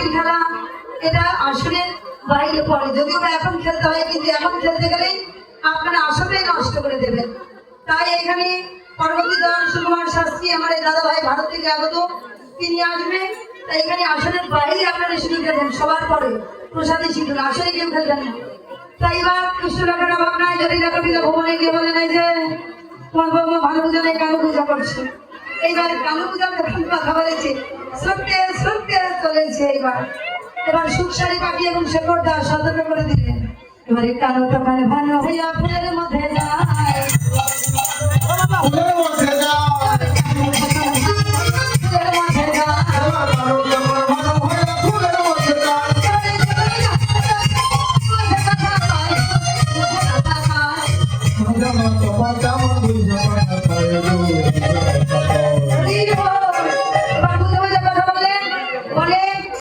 মাটির খেলা এটা আসলের বাইরে পড়ে, যদিও বা এখন খেলতে হয়, কিন্তু এখন খেলতে গেলেই আপনারা আসলেই নষ্ট করে দেবেন। তাই এখানে পরবর্তী দল সুকুমার শাস্ত্রী আমার এই দাদা ভাই ভারত থেকে আগত, তিনি আসবেন। তাই এখানে আসনের বাইরে আপনারা শুধু খেলবেন, সবার পরে প্রসাদে শিখুন, আসলে কেউ খেলবেন না। তাই এবার কৃষ্ণনগরের ভাবনায় জটিলা কটিলা ভবনে গিয়ে বলেন এই যে তোমার বাবা ভালো পূজা নেই, কালো পূজা করছে। এইবার কালো পূজার কথা বলেছে, সত্যি সত্যি চলেছে। এবার সুখসারি পাখি এবং শেখর দাস সতর্ক করে দিলেন, এবারে কালো দোকান ভালো হইয়া ফুলের মধ্যে যায়, ফুলের মধ্যে যায়, ফুলের মধ্যে যায়। কালো দোকান ভালো হইয়া ফুলের মধ্যে যায়। হরি বল।